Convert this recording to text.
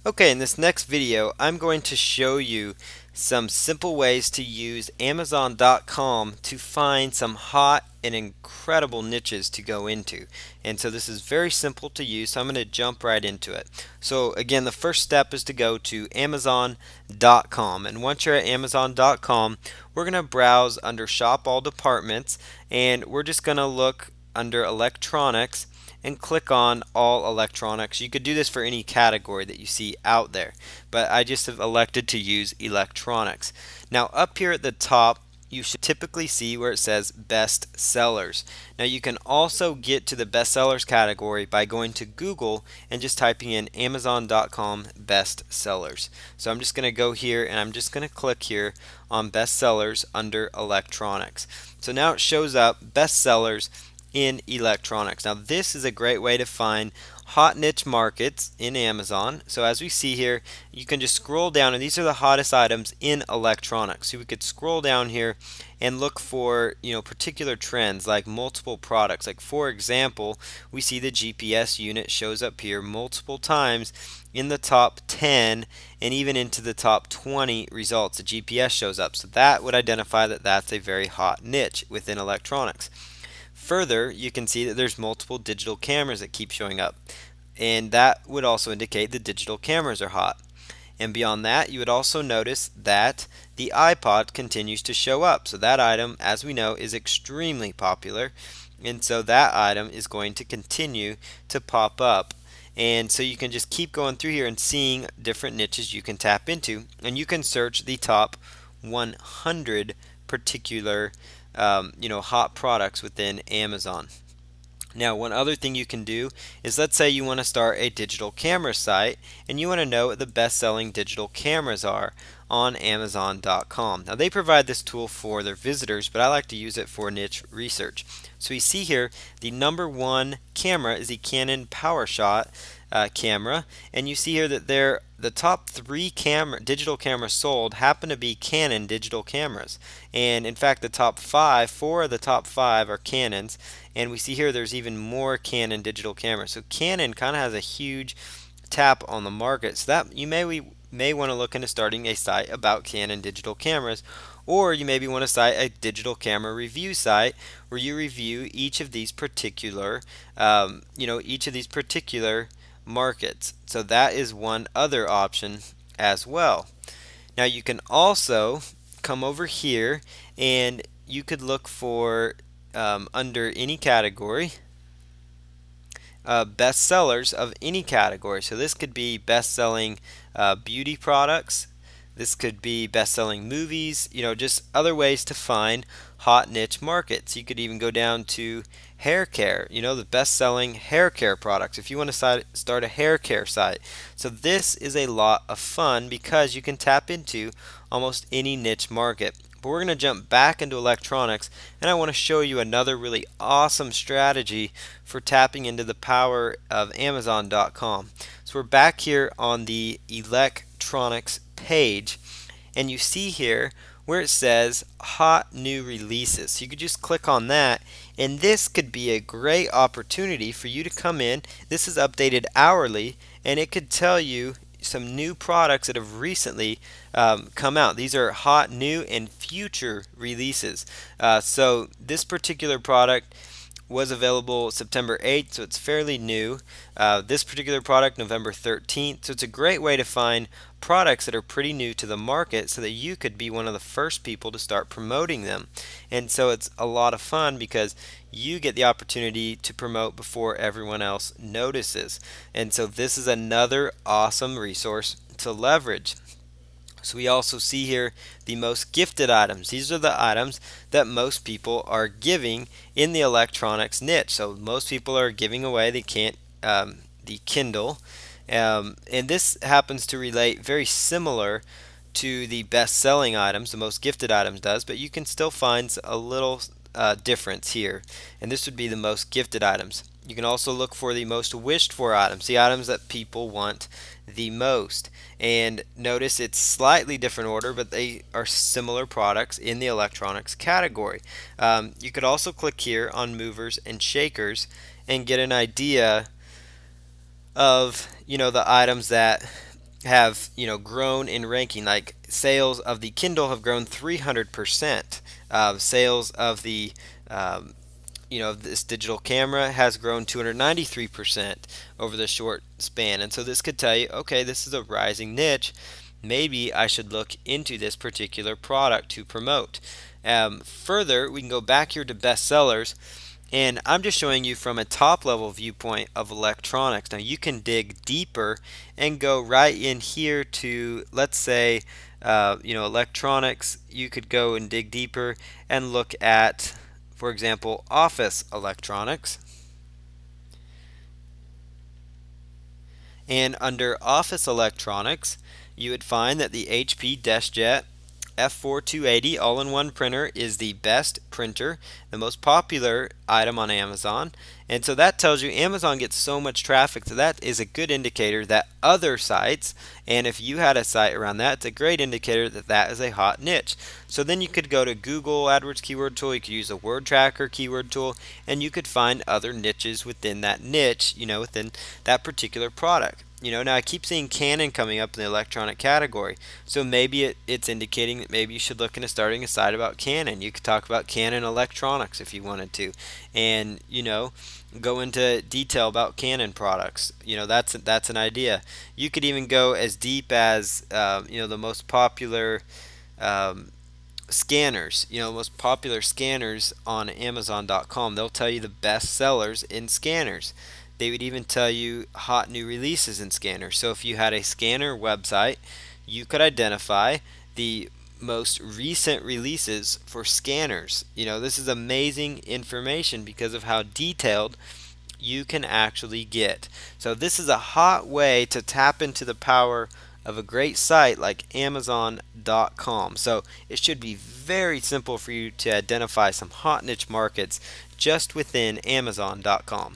Okay, in this next video, I'm going to show you some simple ways to use Amazon.com to find some hot and incredible niches to go into. And so this is very simple to use, so I'm going to jump right into it. So again, the first step is to go to Amazon.com. And once you're at Amazon.com, we're going to browse under Shop All Departments, and we're just going to look under Electronics and click on all electronics. You could do this for any category that you see out there, but I just have elected to use electronics. Now up here at the top, you should typically see where it says best sellers. Now you can also get to the best sellers category by going to Google and just typing in Amazon.com best sellers. So I'm just going to go here and I'm just going to click here on best sellers under electronics. So now it shows up best sellers in electronics. Now this is a great way to find hot niche markets in Amazon. So as we see here, you can just scroll down and these are the hottest items in electronics. So we could scroll down here and look for, particular trends like multiple products. Like for example, we see the GPS unit shows up here multiple times in the top 10 and even into the top 20 results. The GPS shows up. So that would identify that that's a very hot niche within electronics. Further, you can see that there's multiple digital cameras that keep showing up, and that would also indicate the digital cameras are hot. And beyond that, you would also notice that the iPod continues to show up. So that item, as we know, is extremely popular, and so that item is going to continue to pop up. And so you can just keep going through here and seeing different niches you can tap into, and you can search the top 100 particular hot products within Amazon. Now, one other thing you can do is, let's say you want to start a digital camera site and you want to know what the best-selling digital cameras are on Amazon.com. Now, they provide this tool for their visitors, but I like to use it for niche research. So we see here the number one camera is the Canon PowerShot camera, and you see here that the top three digital cameras sold happen to be Canon digital cameras. And in fact, the top four of the top five are Canons, and we see here there's even more Canon digital cameras. So Canon kind of has a huge tap on the market. So that we may want to look into starting a site about Canon digital cameras, or you maybe want to start a digital camera review site where you review each of these particular, markets. So that is one other option as well. Now you can also come over here and you could look for under any category best sellers of any category. So this could be best selling beauty products. This could be best selling movies, just other ways to find hot niche markets. You could even go down to hair care, the best selling hair care products if you want to start a hair care site. So this is a lot of fun because you can tap into almost any niche market. But we're going to jump back into electronics, and I want to show you another really awesome strategy for tapping into the power of Amazon.com. So we're back here on the electronics page, and you see here where it says hot new releases. So you could just click on that, and this could be a great opportunity for you to come in. This is updated hourly, and it could tell you some new products that have recently come out. These are hot new and future releases. So this particular product was available September 8th, so it's fairly new. This particular product, November 13th. So it's a great way to find products that are pretty new to the market so that you could be one of the first people to start promoting them. And so it's a lot of fun because you get the opportunity to promote before everyone else notices. And so this is another awesome resource to leverage. So we also see here the most gifted items. These are the items that most people are giving in the electronics niche. So most people are giving away the Kindle, and this happens to relate very similar to the best-selling items, the most gifted items does, but you can still find a little difference here, and this would be the most gifted items. You can also look for the most wished for items, the items that people want the most. And notice it's slightly different order, but they are similar products in the electronics category. You could also click here on movers and shakers and get an idea of the items that have grown in ranking. Like sales of the Kindle have grown 300%. Sales of the this digital camera has grown 293% over the short span. And so this could tell you, okay, this is a rising niche. Maybe I should look into this particular product to promote. Further, we can go back here to bestsellers, and I'm just showing you from a top level viewpoint of electronics. Now you can dig deeper and go right in here to, let's say, electronics. You could go and dig deeper and look at, for example, office electronics. And under office electronics, you would find that the HP DeskJet F4280 all-in-one printer is the best printer, the most popular item on Amazon. And so that tells you Amazon gets so much traffic, so that is a good indicator that other sites, and if you had a site around that, it's a great indicator that that is a hot niche. So then you could go to Google AdWords keyword tool, you could use a word tracker keyword tool, and you could find other niches within that niche, within that particular product. Now I keep seeing Canon coming up in the electronic category, so maybe it's indicating that maybe you should look into starting a site about Canon. You could talk about Canon electronics if you wanted to, and go into detail about Canon products. That's an idea. You could even go as deep as the most popular scanners. Most popular scanners on Amazon.com. They'll tell you the best sellers in scanners. They would even tell you hot new releases in scanners. So if you had a scanner website, you could identify the most recent releases for scanners. This is amazing information because of how detailed you can actually get. So this is a hot way to tap into the power of a great site like Amazon.com. So it should be very simple for you to identify some hot niche markets just within Amazon.com.